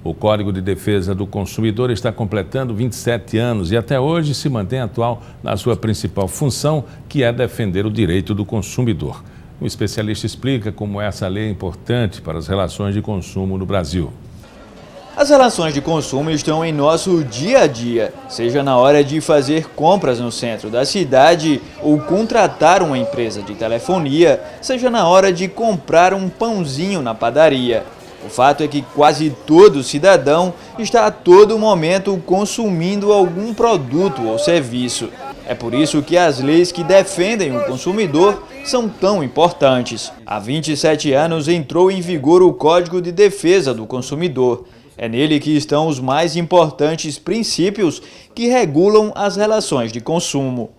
O Código de Defesa do Consumidor está completando 27 anos e até hoje se mantém atual na sua principal função, que é defender o direito do consumidor. O especialista explica como essa lei é importante para as relações de consumo no Brasil. As relações de consumo estão em nosso dia a dia, seja na hora de fazer compras no centro da cidade ou contratar uma empresa de telefonia, seja na hora de comprar um pãozinho na padaria. O fato é que quase todo cidadão está a todo momento consumindo algum produto ou serviço. É por isso que as leis que defendem o consumidor são tão importantes. Há 27 anos entrou em vigor o Código de Defesa do Consumidor. É nele que estão os mais importantes princípios que regulam as relações de consumo.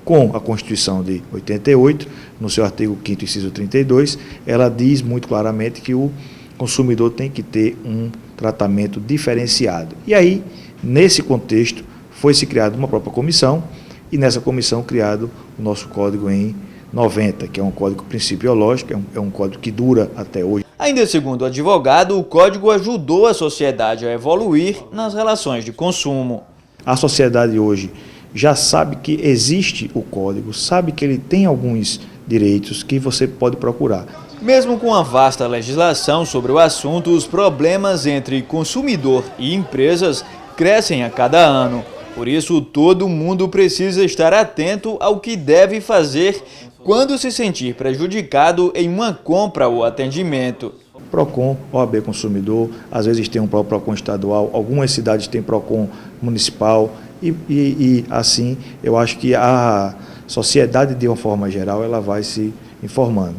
Com a Constituição de 88, no seu artigo 5º, inciso 32, ela diz muito claramente que o consumidor tem que ter um tratamento diferenciado. E aí, nesse contexto, foi-se criada uma própria comissão, e nessa comissão criado o nosso código em 90, que é um código principiológico, é um código que dura até hoje. Ainda segundo o advogado, o código ajudou a sociedade a evoluir nas relações de consumo. A sociedade hoje já sabe que existe o código, sabe que ele tem alguns direitos que você pode procurar. Mesmo com a vasta legislação sobre o assunto, os problemas entre consumidor e empresas crescem a cada ano. Por isso, todo mundo precisa estar atento ao que deve fazer quando se sentir prejudicado em uma compra ou atendimento. PROCON, OAB Consumidor, às vezes tem um próprio PROCON estadual, algumas cidades têm PROCON municipal e assim eu acho que a sociedade de uma forma geral ela vai se informando.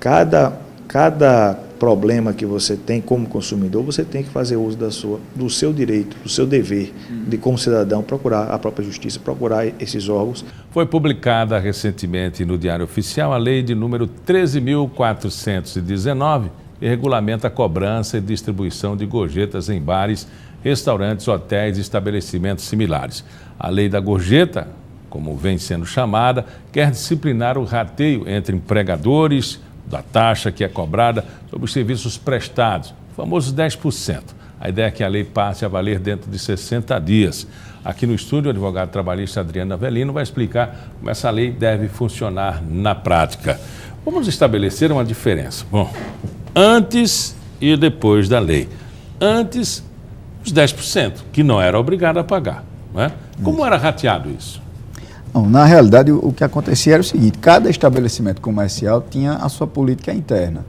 Cada problema que você tem como consumidor, você tem que fazer uso do seu direito, do seu dever de como cidadão procurar a própria justiça, procurar esses órgãos. Foi publicada recentemente no Diário Oficial a lei de número 13.419, que regulamenta a cobrança e distribuição de gorjetas em bares, restaurantes, hotéis e estabelecimentos similares. A lei da gorjeta, como vem sendo chamada, quer disciplinar o rateio entre empregadores, da taxa que é cobrada sobre os serviços prestados, o famoso 10%. A ideia é que a lei passe a valer dentro de 60 dias. Aqui no estúdio, o advogado trabalhista Adriano Avelino vai explicar como essa lei deve funcionar na prática. Vamos estabelecer uma diferença. Bom, antes e depois da lei. Antes, os 10%, que não era obrigado a pagar. Não é? Como era rateado isso? Não, na realidade, o que acontecia era o seguinte: cada estabelecimento comercial tinha a sua política interna.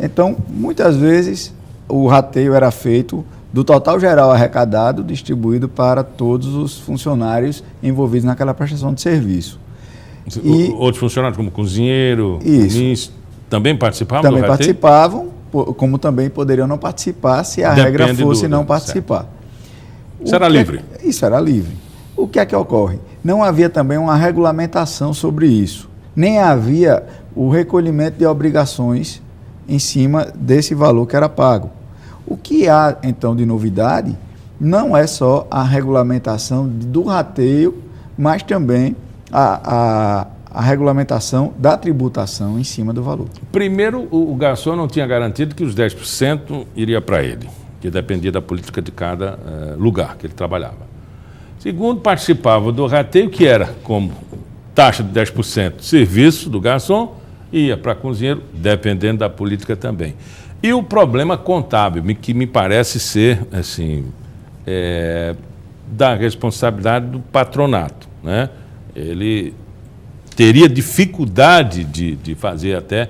Então, muitas vezes, o rateio era feito do total geral arrecadado, distribuído para todos os funcionários envolvidos naquela prestação de serviço. E outros funcionários, como cozinheiro, comis, também participavam do rateio? Também participavam, como também poderiam não participar se a regra fosse não participar. Isso era livre? Isso era livre. O que é que ocorre? Não havia também uma regulamentação sobre isso. Nem havia o recolhimento de obrigações em cima desse valor que era pago. O que há, então, de novidade não é só a regulamentação do rateio, mas também a regulamentação da tributação em cima do valor. Primeiro, o garçom não tinha garantido que os 10% iria para ele, que dependia da política de cada lugar que ele trabalhava. Segundo, participava do rateio, que era como taxa de 10% de serviço do garçom, ia para cozinheiro, dependendo da política também. E o problema contábil, que me parece ser assim, da responsabilidade do patronato, né? Ele teria dificuldade de fazer até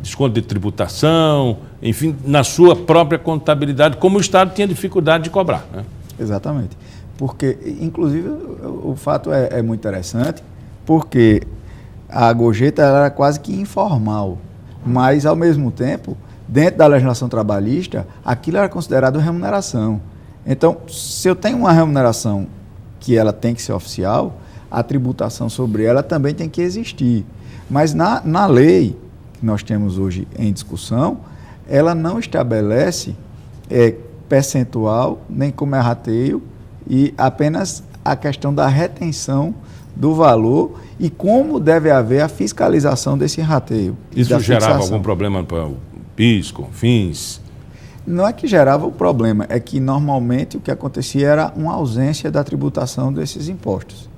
desconto de tributação, enfim, na sua própria contabilidade, como o Estado tinha dificuldade de cobrar, né? Exatamente. Porque, inclusive, o fato é muito interessante, porque a gorjeta era quase que informal, mas, ao mesmo tempo, dentro da legislação trabalhista, aquilo era considerado remuneração. Então, se eu tenho uma remuneração que ela tem que ser oficial, a tributação sobre ela também tem que existir. Mas na lei que nós temos hoje em discussão, ela não estabelece percentual, nem como é rateio, e apenas a questão da retenção do valor e como deve haver a fiscalização desse rateio. Isso gerava algum problema para o PIS, CONFINS? Não é que gerava o problema, é que normalmente o que acontecia era uma ausência da tributação desses impostos.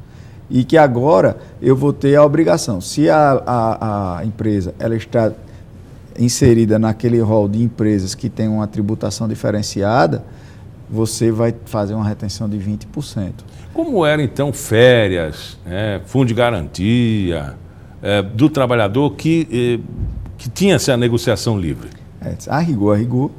E que agora eu vou ter a obrigação. Se a empresa ela está inserida naquele rol de empresas que tem uma tributação diferenciada, você vai fazer uma retenção de 20%. Como era então férias, fundo de garantia do trabalhador que tinha essa negociação livre? A rigor,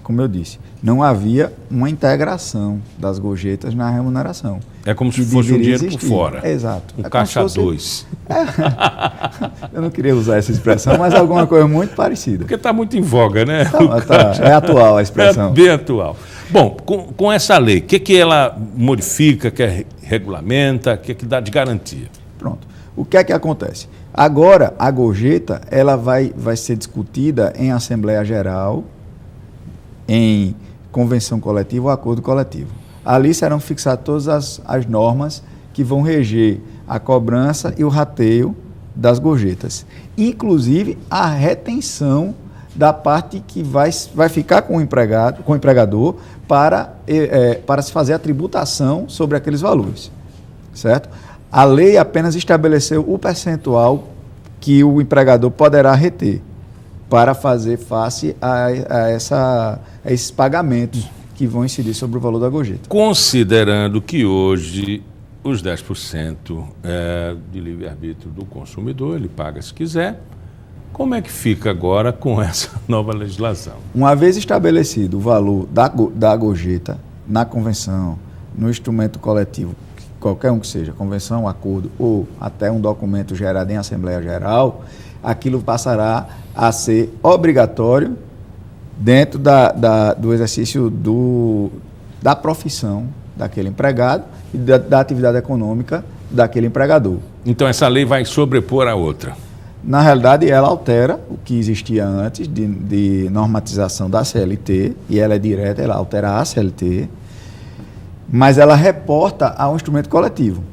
como eu disse, não havia uma integração das gorjetas na remuneração. É como se fosse um dinheiro por fora. Exato. Um caixa 2. Eu não queria usar essa expressão, mas alguma coisa muito parecida. Porque está muito em voga, né? É atual a expressão. É bem atual. Bom, com essa lei, o que ela modifica, que regulamenta, o que dá de garantia? Pronto. O que é que acontece? Agora, a gorjeta ela vai ser discutida em Assembleia Geral, em convenção coletiva ou acordo coletivo. Ali serão fixadas todas as normas que vão reger a cobrança e o rateio das gorjetas. Inclusive a retenção da parte que vai ficar com o empregador para se fazer a tributação sobre aqueles valores. Certo? A lei apenas estabeleceu o percentual que o empregador poderá reter para fazer face a esses pagamentos que vão incidir sobre o valor da gorjeta. Considerando que hoje os 10% de livre-arbítrio do consumidor, ele paga se quiser, como é que fica agora com essa nova legislação? Uma vez estabelecido o valor da gorjeta na convenção, no instrumento coletivo, qualquer um que seja, convenção, acordo ou até um documento gerado em Assembleia Geral, aquilo passará a ser obrigatório dentro do exercício da profissão daquele empregado e da atividade econômica daquele empregador. Então essa lei vai sobrepor a outra? Na realidade, ela altera o que existia antes de normatização da CLT, e ela é direta, ela altera a CLT, mas ela reporta ao instrumento coletivo.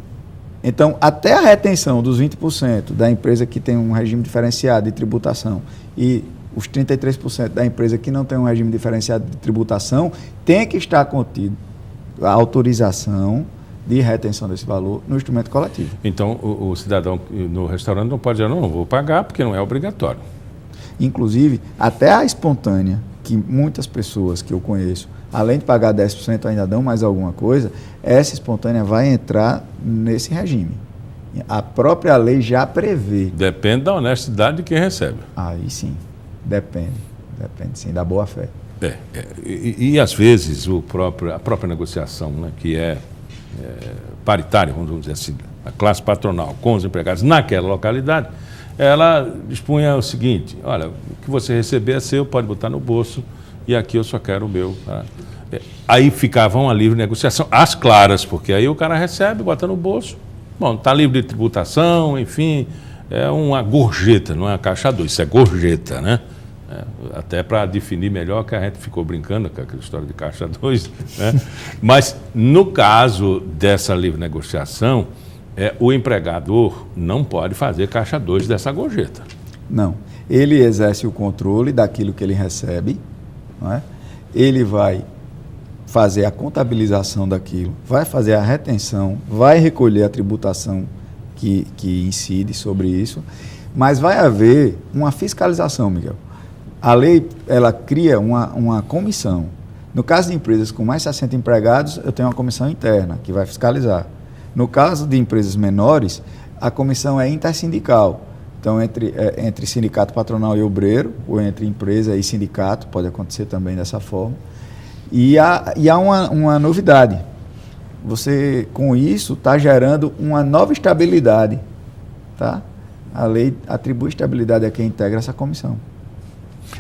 Então, até a retenção dos 20% da empresa que tem um regime diferenciado de tributação e os 33% da empresa que não tem um regime diferenciado de tributação, tem que estar contido a autorização de retenção desse valor no instrumento coletivo. Então, o cidadão no restaurante não pode dizer, não vou pagar porque não é obrigatório. Inclusive, até a espontânea, que muitas pessoas que eu conheço, além de pagar 10%, ainda dão mais alguma coisa, essa espontânea vai entrar nesse regime. A própria lei já prevê. Depende da honestidade de quem recebe. Aí sim, depende sim, da boa-fé. E às vezes a própria negociação, né, que é paritária, vamos dizer assim, a classe patronal com os empregados naquela localidade, ela dispunha o seguinte: olha, o que você receber é seu, pode botar no bolso, e aqui eu só quero o meu. Tá? Aí ficava uma livre negociação, às claras, porque aí o cara recebe, bota no bolso, bom, está livre de tributação, enfim, é uma gorjeta, não é uma caixa 2, isso é gorjeta, né? Até para definir melhor, que a gente ficou brincando com aquela história de caixa 2, né? Mas no caso dessa livre negociação, o empregador não pode fazer caixa 2 dessa gorjeta. Não, ele exerce o controle daquilo que ele recebe, não é? Ele vai fazer a contabilização daquilo, vai fazer a retenção, vai recolher a tributação que incide sobre isso, mas vai haver uma fiscalização, Miguel. A lei, ela cria uma comissão. No caso de empresas com mais de 60 empregados, eu tenho uma comissão interna que vai fiscalizar. No caso de empresas menores, a comissão é intersindical. Então, entre sindicato patronal e obreiro, ou entre empresa e sindicato, pode acontecer também dessa forma. E há uma novidade. Você, com isso, está gerando uma nova estabilidade. Tá? A lei atribui estabilidade a quem integra essa comissão.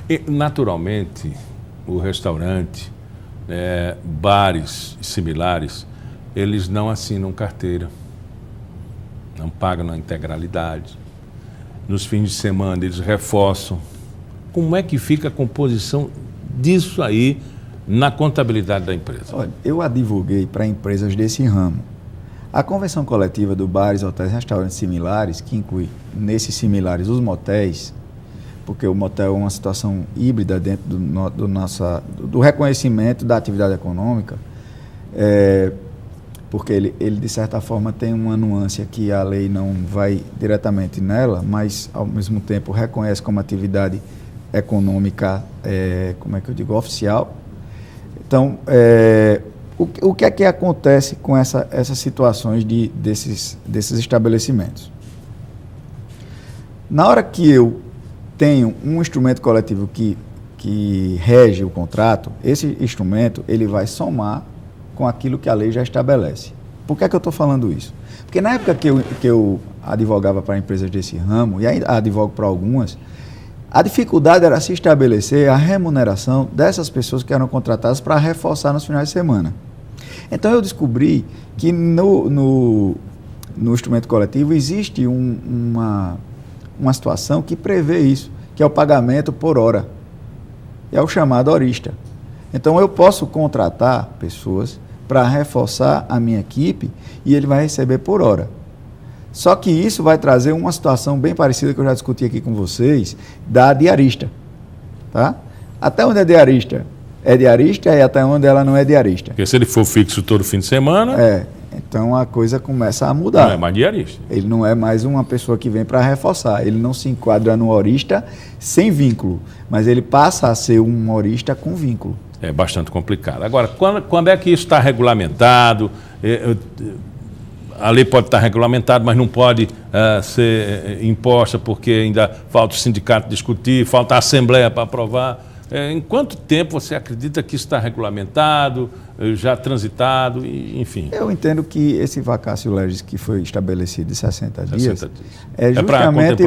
E, naturalmente, o restaurante, bares similares, eles não assinam carteira, não pagam na integralidade. Nos fins de semana eles reforçam. Como é que fica a composição disso aí na contabilidade da empresa? Olha, eu advoguei para empresas desse ramo. A convenção coletiva do bares, hotéis e restaurantes similares, que inclui nesses similares os motéis, porque o motel é uma situação híbrida dentro do reconhecimento da atividade econômica, porque ele, de certa forma, tem uma nuance que a lei não vai diretamente nela, mas, ao mesmo tempo, reconhece como atividade econômica, oficial. Então, o que é que acontece com essas situações desses estabelecimentos? Na hora que eu tenho um instrumento coletivo que rege o contrato, esse instrumento ele vai somar com aquilo que a lei já estabelece. Por que é que eu estou falando isso? Porque na época que eu advogava para empresas desse ramo, e ainda advogo para algumas, a dificuldade era se estabelecer a remuneração dessas pessoas que eram contratadas para reforçar nos finais de semana. Então eu descobri que no instrumento coletivo existe uma situação que prevê isso, que é o pagamento por hora. É o chamado horista. Então eu posso contratar pessoas para reforçar a minha equipe e ele vai receber por hora. Só que isso vai trazer uma situação bem parecida que eu já discuti aqui com vocês, da diarista. Tá? Até onde é diarista e até onde ela não é diarista. Porque se ele for fixo todo fim de semana... Então a coisa começa a mudar. Não é mais diarista. Ele não é mais uma pessoa que vem para reforçar. Ele não se enquadra no horista sem vínculo, mas ele passa a ser um horista com vínculo. É bastante complicado. Agora, quando é que isso está regulamentado? A lei pode estar regulamentada, mas não pode ser imposta porque ainda falta o sindicato discutir, falta a Assembleia para aprovar. Em quanto tempo você acredita que isso está regulamentado, já transitado, enfim? Eu entendo que esse vacácio legis que foi estabelecido de 60 dias é justamente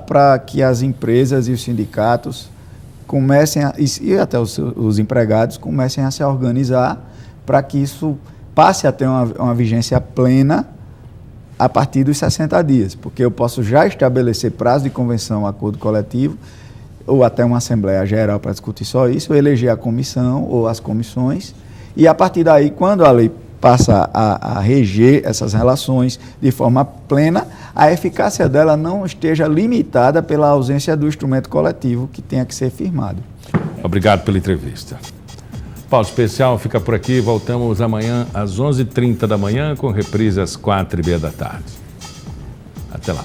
para que as empresas e os sindicatos comecem e até os empregados comecem a se organizar para que isso passe a ter uma vigência plena a partir dos 60 dias, porque eu posso já estabelecer prazo de convenção, acordo coletivo, ou até uma Assembleia Geral para discutir só isso, eleger a comissão ou as comissões, e a partir daí, quando a lei passa a reger essas relações de forma plena, a eficácia dela não esteja limitada pela ausência do instrumento coletivo que tenha que ser firmado. Obrigado pela entrevista. Pausa especial fica por aqui. Voltamos amanhã às 11h30 da manhã, com reprise às 4h30 da tarde. Até lá.